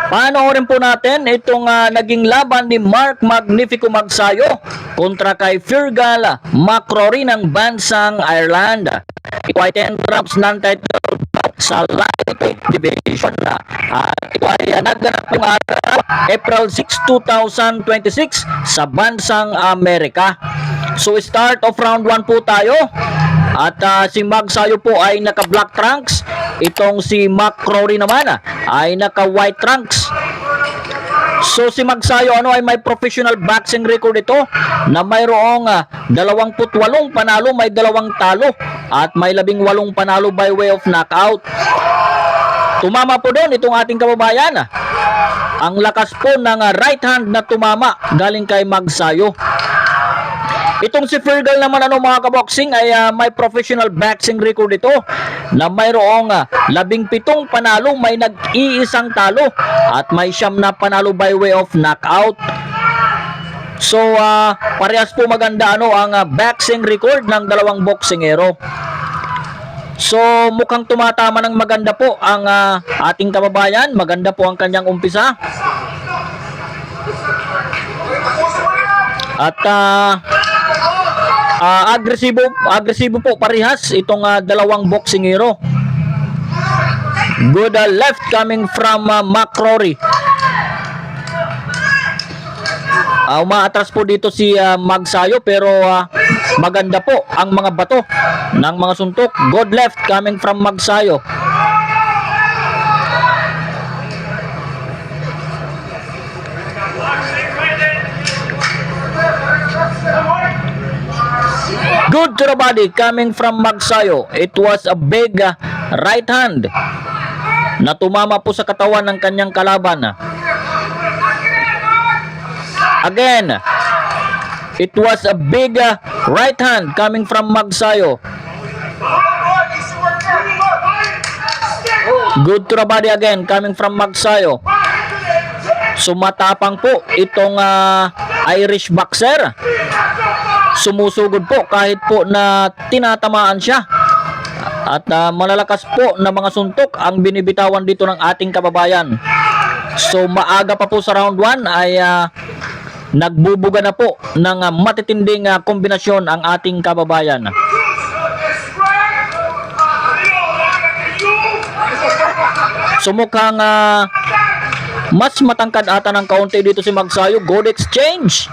Panoorin po natin itong naging laban ni Mark Magnifico Magsayo kontra kay Fergal McCrory ng bansang Ireland. Ito ay 10 rounds non-title sa lightweight division na. Ito ay naganap ng araw April 6, 2026 sa bansang Amerika. So start of round 1 po tayo. At si Magsayo po ay naka-black trunks. Itong si McCrory naman ay naka-white trunks. So si Magsayo ay may professional boxing record ito na mayroong 28 panalo, may 2 talo at may 18 panalo by way of knockout. Tumama po doon itong ating kababayan. Ang lakas po ng right hand na tumama galing kay Magsayo. Itong si Fergal naman mga kaboxing ay may professional boxing record ito na mayroong 17 panalo, may nag-iisang talo at may 9 na panalo by way of knockout. So parehas po maganda ang boxing record ng dalawang boksingero. So mukhang tumatama ng maganda po ang ating kababayan, maganda po ang kanyang umpisa. At agresibo po parehas itong dalawang boksingero. Good left coming from McCrory. Umaatras po dito si Magsayo pero maganda po ang mga bato ng mga suntok. Good left coming from Magsayo. Good to the body coming from Magsayo. It was a big right hand na tumama po sa katawan ng kanyang kalaban. Again, it was a big right hand coming from Magsayo. Good to the body again coming from Magsayo. Sumatapang po itong Irish boxer. Sumusugod po kahit po na tinatamaan siya. At malalakas po na mga suntok ang binibitawan dito ng ating kababayan. So maaga pa po sa round 1 ay nagbubuga na po ng matitinding kombinasyon ang ating kababayan. So mukhang mas matangkad ata ng kaunti dito si Magsayo. Good exchange.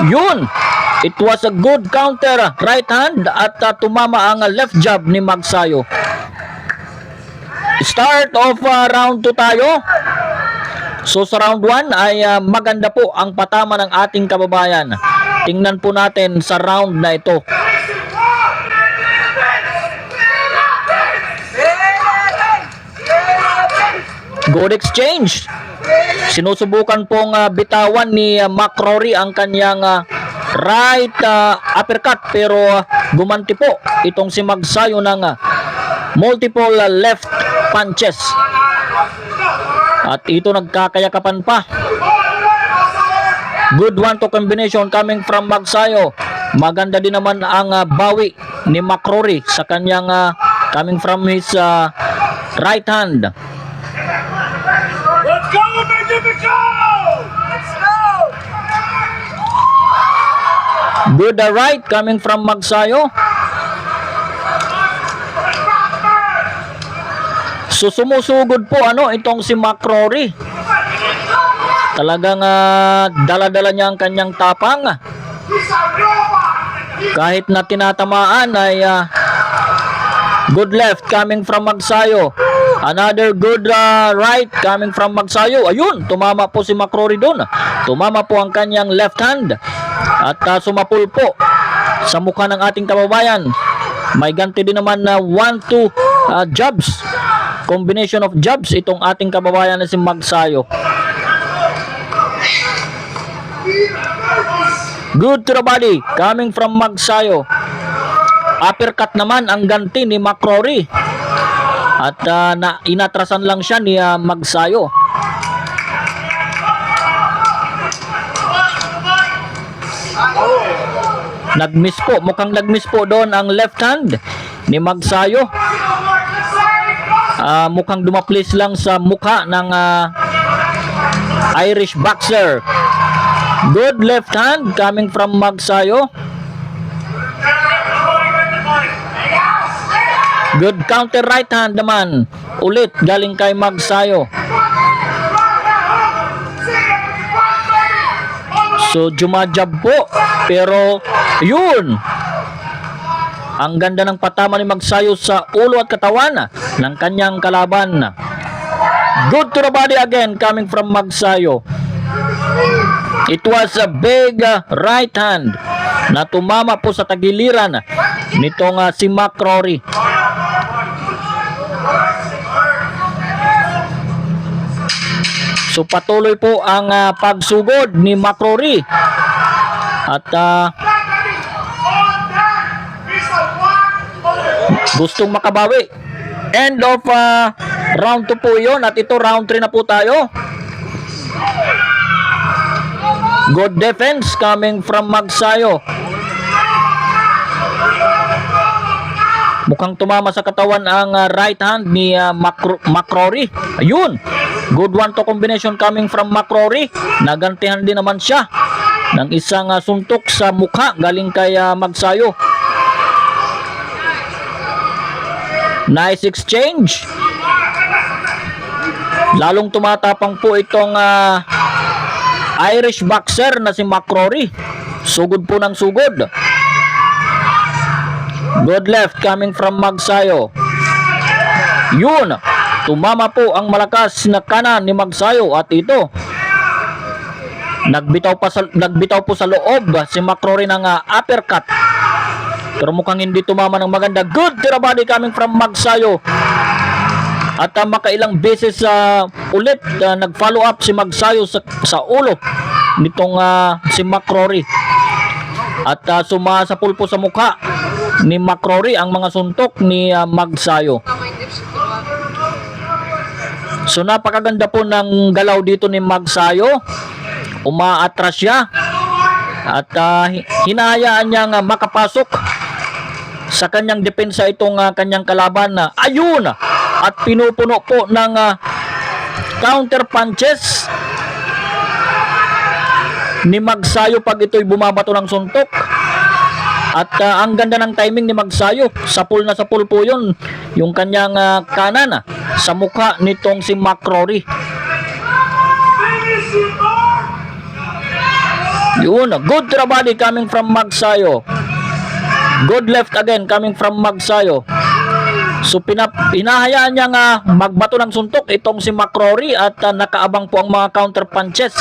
Yun, it was a good counter right hand at tumama ang left jab ni Magsayo. Start of round 2 tayo. So sa round 1 ay maganda po ang patama ng ating kababayan. Tingnan po natin sa round na ito. Good exchange. Sinusubukan pong bitawan ni McCrory ang kanyang right uppercut pero gumanti po itong si Magsayo ng multiple left punches. At ito nagkakayakapan pa. Good one to combination coming from Magsayo. Maganda din naman ang bawi ni McCrory sa kanyang coming from his right hand. Let's go, Magnifico! Let's go! Good right coming from Magsayo. So sumusugod po itong si McCrory. Talagang dala-dala niya ang kanyang tapang. Kahit na tinatamaan ay good left coming from Magsayo. Another good right coming from Magsayo. Ayun, tumama po si McCrory doon. Tumama po ang kanyang left hand. At sumapul po sa mukha ng ating kababayan. May ganti din naman na 1-2 jabs. Combination of jabs itong ating kababayan na si Magsayo. Good to the body coming from Magsayo. Uppercut naman ang ganti ni McCrory. At inatrasan lang siya ni Magsayo. Nagmiss po, mukhang nagmiss po doon ang left hand ni Magsayo. mukhang dumaplis lang sa mukha ng Irish boxer. Good left hand coming from Magsayo. Good counter right hand naman ulit galing kay Magsayo. So jumajab po, pero yun, ang ganda ng patama ni Magsayo sa ulo at katawan ng kanyang kalaban. Good to the body again coming from Magsayo. It was a big right hand na tumama po sa tagiliran nitong si McCrory. So patuloy po ang pagsugod ni McCrory. At gustong makabawi. End of round 2 po yun. At ito round 3 na po tayo. Good defense coming from Magsayo. Mukhang tumama sa katawan ang right hand ni McCrory. Ayun. Good one-to combination coming from McCrory. Nagantihan din naman siya ng isang suntok sa mukha galing kay Magsayo. Nice exchange. Lalong tumatapang po itong Irish boxer na si McCrory. Sugod po ng sugod. Good left coming from Magsayo. Yun. Tumama po ang malakas na kanan ni Magsayo at ito. Nagbitaw po sa loob si McCrory ng uppercut. Pero mukhang hindi tumama ng maganda. Good to the body coming from Magsayo. At makailang beses ulit nag-follow up si Magsayo sa ulo nitong si McCrory. At sumasapul po sa mukha ni McCrory ang mga suntok ni Magsayo. So napakaganda po ng galaw dito ni Magsayo. Umaatras siya. At hinahayaan niyang makapasok sa kanyang depensa itong kanyang kalaban na ayun, at pinupuno po ng counter punches ni Magsayo pag ito'y bumabato ng suntok. At ang ganda ng timing ni Magsayo, sapul na sapul po yun yung kanyang kanan sa mukha nitong si McCrory. Yun, good to the body coming from Magsayo. Good left again coming from Magsayo. So pinahayaan niya magbato ng suntok itong si McCrory at nakaabang po ang mga counter punches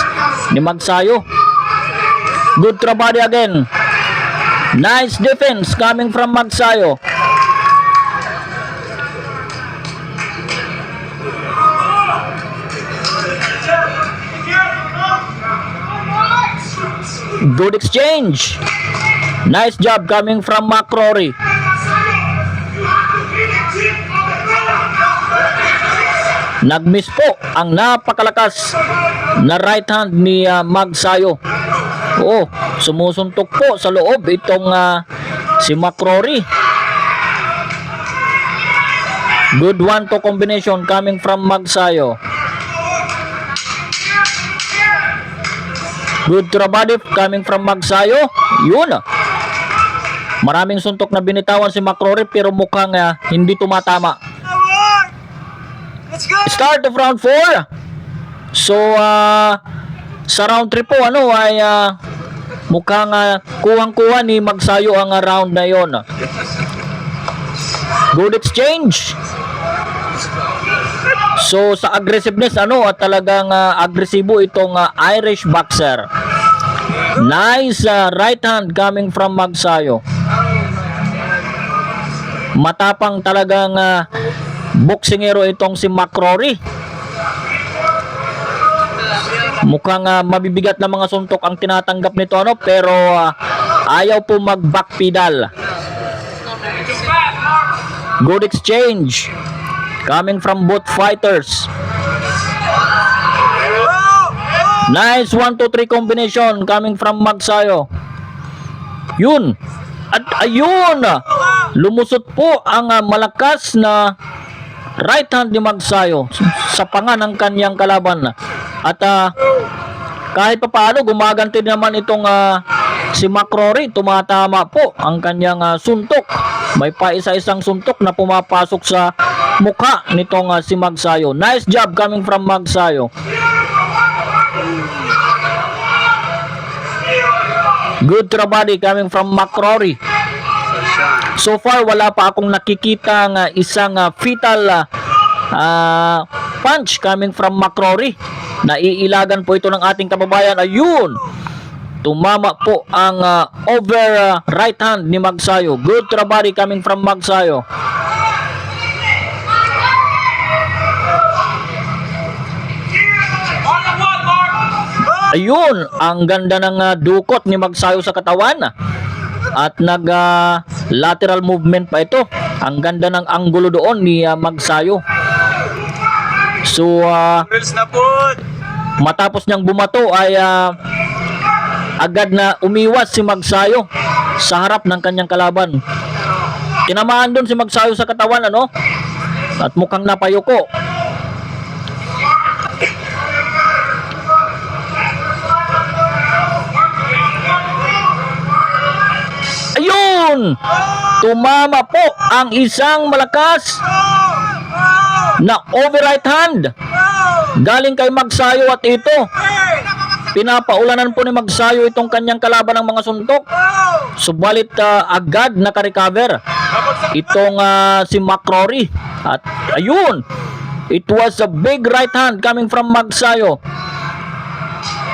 ni Magsayo. Good to the body again. Nice defense coming from Magsayo. Good exchange. Nice job coming from McCrory. Nagmiss po ang napakalakas na right hand ni Magsayo. Oo, sumusuntok po sa loob itong si McCrory. Good one to combination coming from Magsayo. Good to the body coming from Magsayo. Yun. Maraming suntok na binitawan si McCrory pero mukhang hindi tumatama. Start of round 4. So sa round 3 po ay mukhang kuhang-kuha ni Magsayo ang round na yon. Good exchange. So sa aggressiveness at talagang agresibo itong Irish boxer. Nice right hand coming from Magsayo. Matapang talagang boksingero itong si McCrory. Mukhang mabibigat na mga suntok ang tinatanggap nito pero ayaw po mag-backpedal. Good exchange coming from both fighters. Nice 1-2-3 combination coming from Magsayo. Yun. At ayun, lumusot po ang malakas na right hand ni Magsayo sa panga ng kanyang kalaban. At kahit pa paano gumaganti naman itong si McCrory. Tumatama po ang kanyang suntok. May paisa-isang suntok na pumapasok sa mukha nitong si Magsayo. Nice job coming from Magsayo. Good to the body coming from McCrory. So far wala pa akong nakikita ng isang fatal punch coming from McCrory. Naiilagan po ito ng ating kababayan. Ayun, tumama po ang over right hand ni Magsayo. Good to the body coming from Magsayo. Ayun, ang ganda ng dukot ni Magsayo sa katawan. At lateral movement pa ito. Ang ganda ng anggulo doon ni Magsayo. So matapos niyang bumato ay agad na umiwas si Magsayo sa harap ng kanyang kalaban. Tinamaan doon si Magsayo sa katawan, ano? At mukhang napayuko. Ayun! Tumama po ang isang malakas na over right hand galing kay Magsayo, at ito pinapaulanan po ni Magsayo itong kanyang kalaban ng mga suntok. Subalit agad nakarecover itong si McCrory. At ayun, it was a big right hand coming from Magsayo.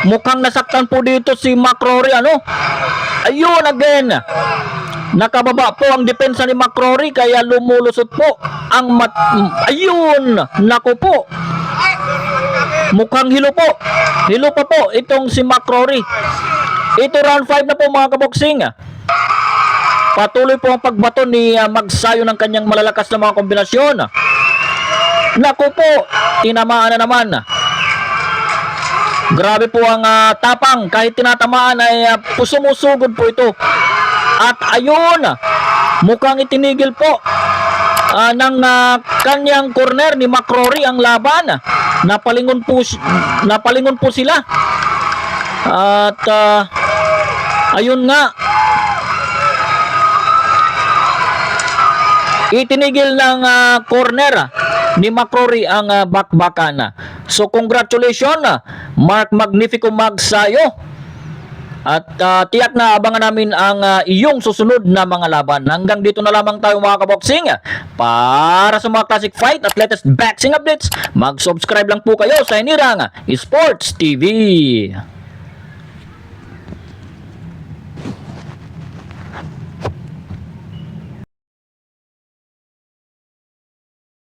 Mukhang nasaktan po dito si McCrory, ano? Ayun, again, nakababa po ang depensa ni McCrory, kaya lumulusot po ang ayun, naku po. Mukhang hilo po. Hilo pa po itong si McCrory. Ito round 5 na po mga kaboksing. Patuloy po ang pagbato ni Magsayo ng kanyang malalakas na mga kombinasyon. Naku po, tinamaan na naman. Grabe po ang tapang, kahit tinatamaan ay sumusugod po ito. At ayun, mukhang itinigil po ng kanyang corner ni McCrory ang laban. Napalingon po sila. At ayun nga, itinigil ng corner ni McCrory ang bakbakan. So congratulations Mark Magnifico Magsayo. At tiyak na abangan namin ang iyong susunod na mga laban. Hanggang dito na lamang tayo mga kaboksing. Para sa mga classic fight at latest boxing updates, mag-subscribe lang po kayo sa Hinirang Sports TV.